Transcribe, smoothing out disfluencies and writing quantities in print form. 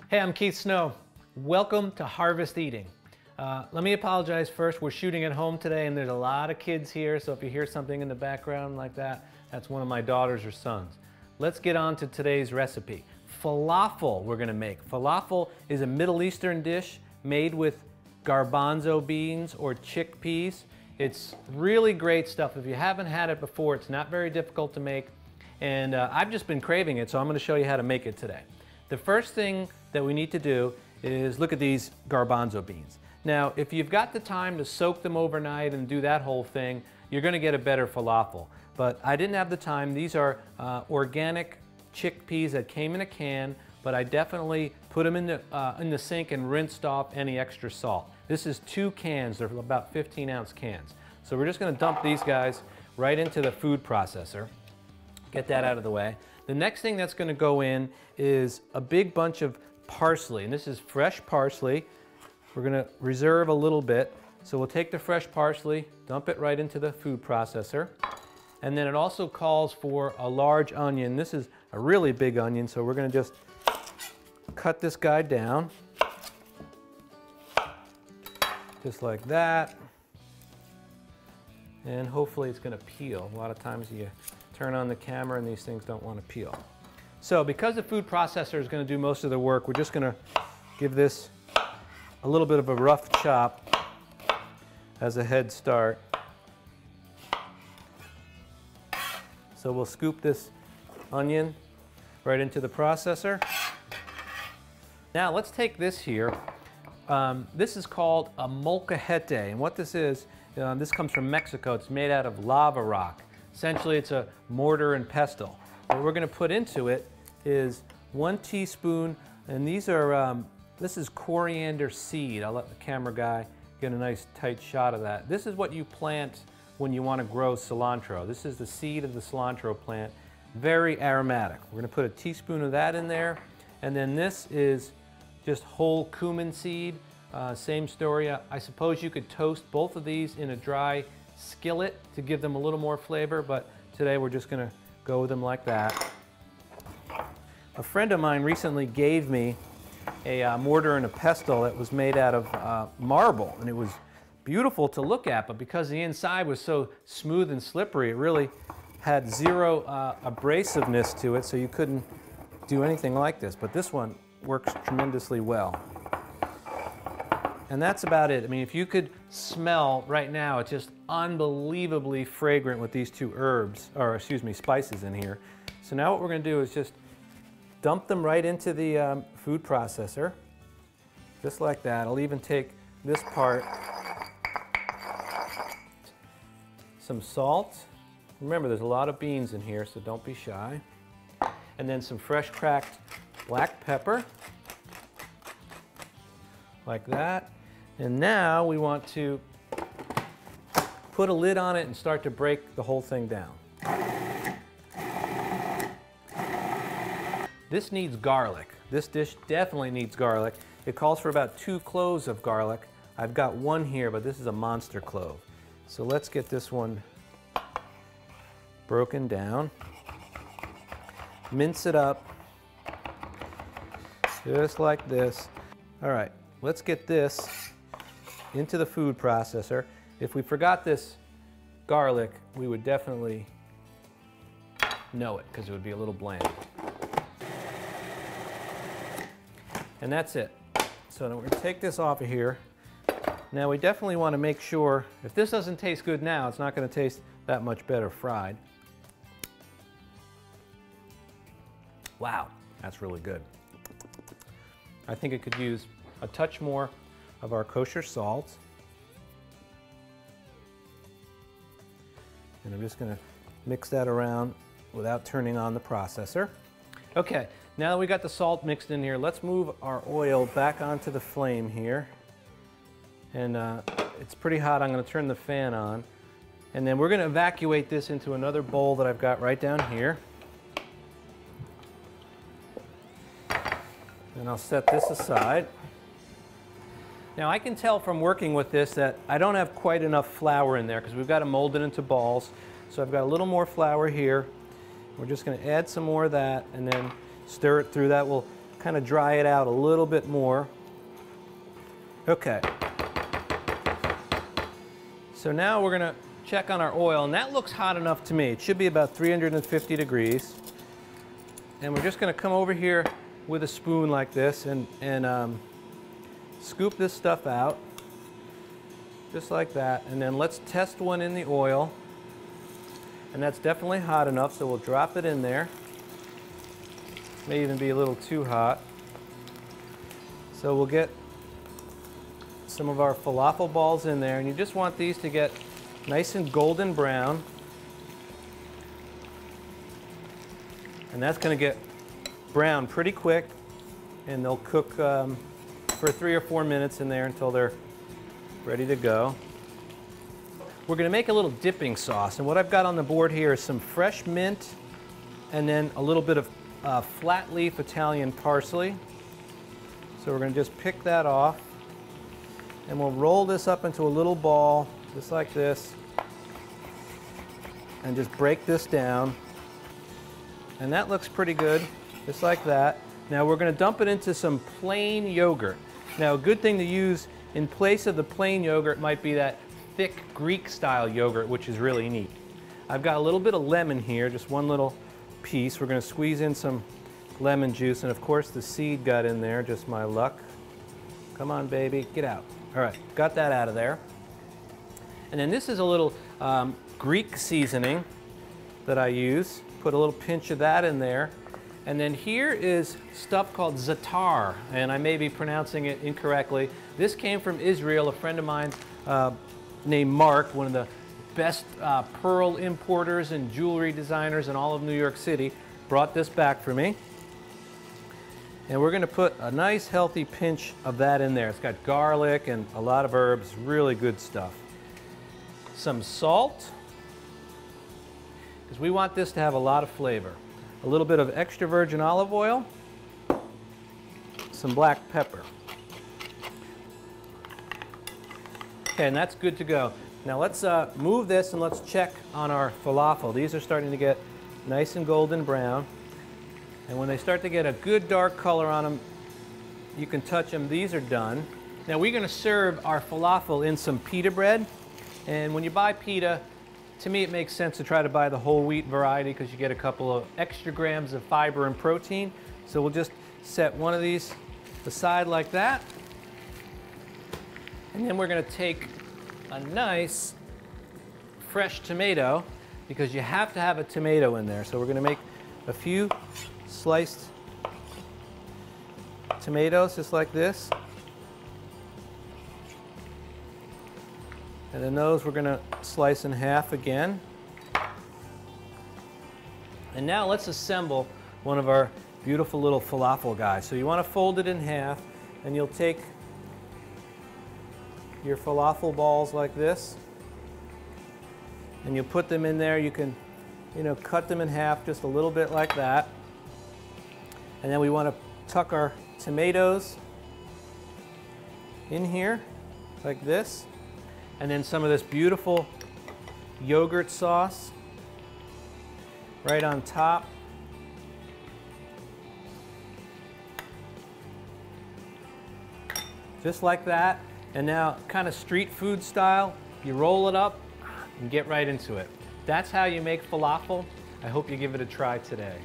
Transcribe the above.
Hey, I'm Keith Snow. Welcome to Harvest Eating. Let me apologize first. We're shooting at home today and there's a lot of kids here, so if you hear something in the background like that, that's one of my daughters or sons. Let's get on to today's recipe. Falafel we're gonna make. Falafel is a Middle Eastern dish made with garbanzo beans or chickpeas. It's really great stuff. If you haven't had it before, it's not very difficult to make. And I've just been craving it, so I'm gonna show you how to make it today. The first thing that we need to do is look at these garbanzo beans. Now, if you've got the time to soak them overnight and do that whole thing, you're gonna get a better falafel. But I didn't have the time. These are organic chickpeas that came in a can, but I definitely put them in the sink and rinsed off any extra salt. This is 2 cans, they're about 15-ounce cans. So we're just gonna dump these guys right into the food processor. Get that out of the way. The next thing that's gonna go in is a big bunch of parsley, and this is fresh parsley. We're gonna reserve a little bit. So we'll take the fresh parsley, dump it right into the food processor. And then it also calls for a large onion. This is a really big onion, so we're gonna just cut this guy down. Just like that. And hopefully it's gonna peel. A lot of times you turn on the camera and these things don't wanna peel. So because the food processor is gonna do most of the work, we're just gonna give this a little bit of a rough chop as a head start. So we'll scoop this onion right into the processor. Now let's take this here. This is called a molcajete, and what this is, this comes from Mexico. It's made out of lava rock. Essentially, it's a mortar and pestle. What we're going to put into it is 1 teaspoon, and these are this is coriander seed. I'll let the camera guy get a nice tight shot of that. This is what you plant when you want to grow cilantro. This is the seed of the cilantro plant. Very aromatic. We're going to put a teaspoon of that in there, and then this is just whole cumin seed. Same story. I suppose you could toast both of these in a dry skillet to give them a little more flavor, but today we're just gonna go with them like that. A friend of mine recently gave me a mortar and a pestle that was made out of marble, and it was beautiful to look at, but because the inside was so smooth and slippery, it really had zero abrasiveness to it, so you couldn't do anything like this. But this one works tremendously well. And that's about it. I mean, if you could smell right now, it's just unbelievably fragrant with these 2 herbs, or excuse me, spices in here. So now what we're gonna do is just dump them right into the food processor, just like that. I'll even take this part, some salt. Remember, there's a lot of beans in here, so don't be shy. And then some fresh cracked black pepper, like that. And now we want to put a lid on it and start to break the whole thing down. This needs garlic. This dish definitely needs garlic. It calls for about 2 cloves of garlic. I've got 1 here, but this is a monster clove. So let's get this one broken down. Mince it up, just like this. All right, let's get this into the food processor. If we forgot this garlic, we would definitely know it because it would be a little bland. And that's it. So we're gonna take this off of here. Now we definitely want to make sure, if this doesn't taste good now, it's not gonna taste that much better fried. Wow, that's really good. I think it could use a touch more of our kosher salt. And I'm just gonna mix that around without turning on the processor. Okay, now that we got the salt mixed in here, let's move our oil back onto the flame here. And it's pretty hot. I'm gonna turn the fan on. And then we're gonna evacuate this into another bowl that I've got right down here. And I'll set this aside. Now I can tell from working with this that I don't have quite enough flour in there because we've got to mold it into balls. So I've got a little more flour here. We're just going to add some more of that and then stir it through. That will kind of dry it out a little bit more. Okay. So now we're going to check on our oil, and that looks hot enough to me. It should be about 350 degrees. And we're just going to come over here with a spoon like this and scoop this stuff out, just like that. And then let's test one in the oil. And that's definitely hot enough, so we'll drop it in there. May even be a little too hot. So we'll get some of our falafel balls in there, and you just want these to get nice and golden brown. And that's going to get brown pretty quick, and they'll cook for 3 or 4 minutes in there until they're ready to go. We're going to make a little dipping sauce, and what I've got on the board here is some fresh mint and then a little bit of flat leaf Italian parsley. So we're going to just pick that off, and we'll roll this up into a little ball just like this and just break this down. And that looks pretty good, just like that. Now we're going to dump it into some plain yogurt. Now a good thing to use in place of the plain yogurt might be that thick Greek-style yogurt, which is really neat. I've got a little bit of lemon here, just one little piece. We're going to squeeze in some lemon juice, and of course the seed got in there, just my luck. Come on, baby, get out. All right, got that out of there. And then this is a little Greek seasoning that I use. Put a little pinch of that in there. And then here is stuff called za'atar, and I may be pronouncing it incorrectly. This came from Israel. A friend of mine named Mark, one of the best pearl importers and jewelry designers in all of New York City, brought this back for me. And we're going to put a nice healthy pinch of that in there. It's got garlic and a lot of herbs, really good stuff. Some salt, because we want this to have a lot of flavor. A little bit of extra virgin olive oil, some black pepper. Okay, and that's good to go. Now let's move this and let's check on our falafel. These are starting to get nice and golden brown. And when they start to get a good dark color on them, you can touch them. These are done. Now we're going to serve our falafel in some pita bread. And when you buy pita, to me it makes sense to try to buy the whole wheat variety because you get a couple of extra grams of fiber and protein. So we'll just set one of these aside like that. And then we're going to take a nice fresh tomato, because you have to have a tomato in there. So we're going to make a few sliced tomatoes just like this. And then those we're going to slice in half again. And now let's assemble one of our beautiful little falafel guys. So you want to fold it in half, and you'll take your falafel balls like this, and you'll put them in there. You can, cut them in half just a little bit like that. And then we want to tuck our tomatoes in here like this. And then some of this beautiful yogurt sauce right on top. Just like that. And now, kind of street food style, you roll it up and get right into it. That's how you make falafel. I hope you give it a try today.